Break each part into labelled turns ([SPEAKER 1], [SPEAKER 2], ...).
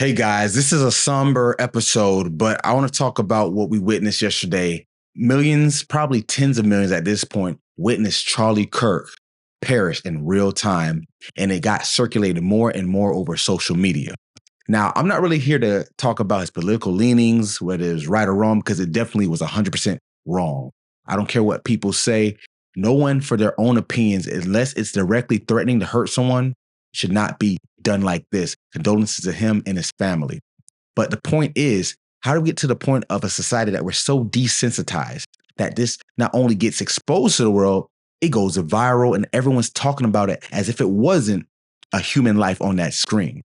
[SPEAKER 1] Hey guys, this is a somber episode, but I want to talk about what we witnessed yesterday. Millions, probably tens of millions at this point, witnessed Charlie Kirk perish in real time, and it got circulated more and more over social media. Now, I'm not really here to talk about his political leanings, whether it was right or wrong, because it definitely was 100% wrong. I don't care what people say. No one, for their own opinions, unless it's directly threatening to hurt someone, should not be done like this. Condolences to him and his family. But the point is, how do we get to the point of a society that we're so desensitized that this not only gets exposed to the world, it goes viral and everyone's talking about it as if it wasn't a human life on that screen?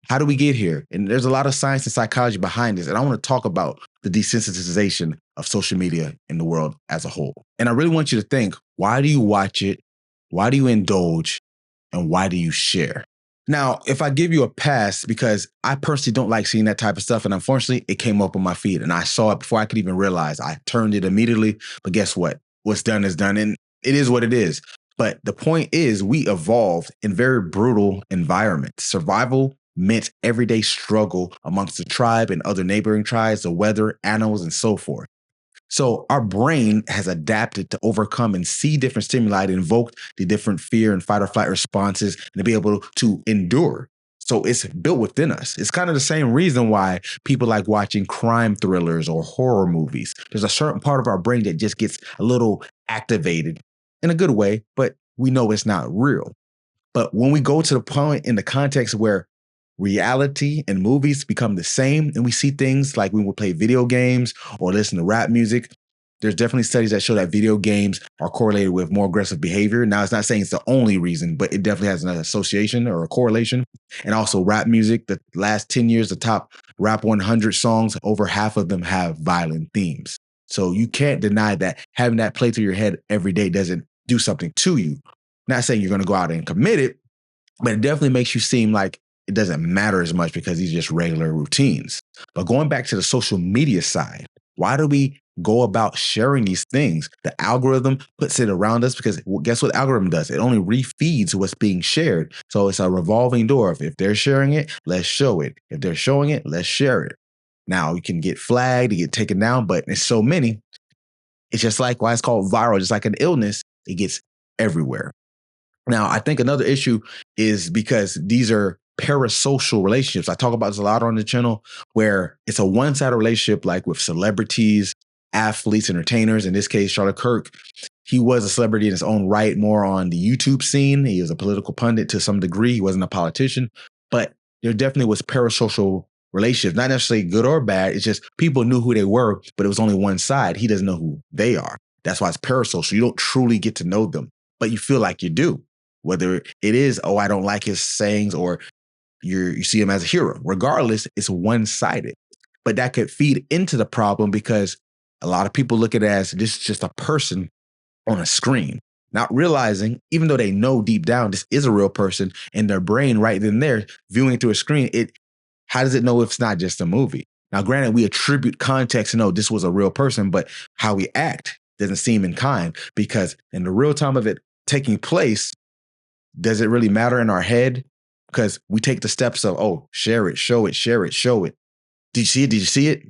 [SPEAKER 1] How do we get here? And there's a lot of science and psychology behind this. And I want to talk about the desensitization of social media in the world as a whole. And I really want you to think, why do you watch it? Why do you indulge? And why do you share? Now, if I give you a pass, because I personally don't like seeing that type of stuff, and unfortunately, it came up on my feed, and I saw it before I could even realize. I turned it immediately, but guess what? What's done is done, and it is what it is. But the point is, we evolved in very brutal environments. Survival meant everyday struggle amongst the tribe and other neighboring tribes, the weather, animals, and so forth. So our brain has adapted to overcome and see different stimuli to invoke the different fear and fight or flight responses and to be able to endure. So it's built within us. It's kind of the same reason why people like watching crime thrillers or horror movies. There's a certain part of our brain that just gets a little activated in a good way, but we know it's not real. But when we go to the point in the context where reality and movies become the same, and we see things like when we play video games or listen to rap music, there's definitely studies that show that video games are correlated with more aggressive behavior. Now, it's not saying it's the only reason, but it definitely has an association or a correlation. And also rap music, the last 10 years, the top rap 100 songs, over half of them have violent themes. So you can't deny that having that play through your head every day doesn't do something to you. Not saying you're going to go out and commit it, but it definitely makes you seem like it doesn't matter as much because these are just regular routines. But going back to the social media side, why do we go about sharing these things? The algorithm puts it around us because guess what the algorithm does? It only refeeds what's being shared. So it's a revolving door. If they're sharing it, let's show it. If they're showing it, let's share it. Now you can get flagged, you get taken down, but it's so many. It's just like why it's called viral, just like an illness, it gets everywhere. Now, I think another issue is because these are parasocial relationships. I talk about this a lot on the channel where it's a one-sided relationship, like with celebrities, athletes, entertainers. In this case, Charlie Kirk, he was a celebrity in his own right, more on the YouTube scene. He was a political pundit to some degree. He wasn't a politician, but there definitely was parasocial relationships, not necessarily good or bad. It's just people knew who they were, but it was only one side. He doesn't know who they are. That's why it's parasocial. You don't truly get to know them, but you feel like you do. Whether it is, oh, I don't like his sayings, or you see him as a hero. Regardless, it's one-sided. But that could feed into the problem because a lot of people look at it as this is just a person on a screen, not realizing, even though they know deep down this is a real person, in their brain right then there, viewing through a screen, how does it know if it's not just a movie? Now, granted, we attribute context to know this was a real person, but how we act doesn't seem in kind because in the real time of it taking place, does it really matter in our head? Because we take the steps of, oh, share it, show it, share it, show it. Did you see it? Did you see it?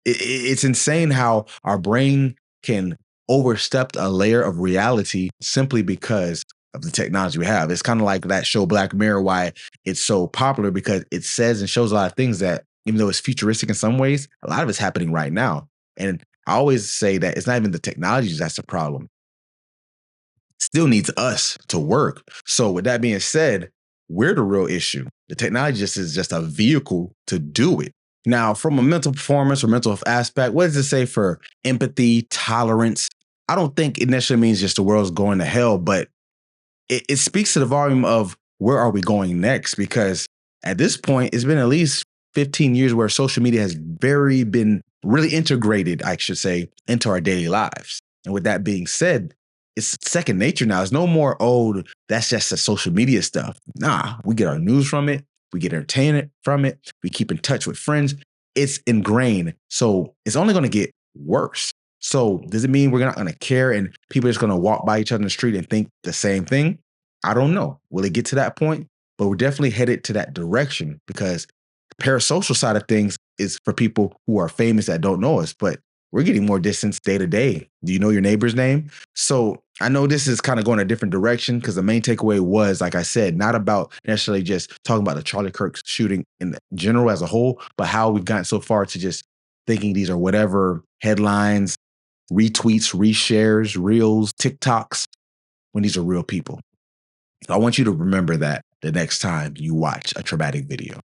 [SPEAKER 1] It's insane how our brain can overstep a layer of reality simply because of the technology we have. It's kind of like that show Black Mirror, why it's so popular, because it says and shows a lot of things that, even though it's futuristic in some ways, a lot of it's happening right now. And I always say that it's not even the technology that's the problem. Still needs us to work. So with that being said, we're the real issue. The technology is just a vehicle to do it. Now, from a mental performance or mental health aspect, what does it say for empathy, tolerance? I don't think it necessarily means just the world's going to hell, but it speaks to the volume of where are we going next? Because at this point, it's been at least 15 years where social media has been really integrated, I should say, into our daily lives. And with that being said, it's second nature now. It's no more, oh, that's just the social media stuff. Nah, we get our news from it. We get entertainment from it. We keep in touch with friends. It's ingrained. So it's only going to get worse. So does it mean we're not going to care and people are just going to walk by each other in the street and think the same thing? I don't know. Will it get to that point? but we're definitely headed to that direction because the parasocial side of things is for people who are famous that don't know us, but we're getting more distance day to day. Do you know your neighbor's name? So I know this is kind of going a different direction because the main takeaway was, like I said, not about necessarily just talking about the Charlie Kirk shooting in general as a whole, but how we've gotten so far to just thinking these are whatever headlines, retweets, reshares, reels, TikToks, when these are real people. So I want you to remember that the next time you watch a traumatic video.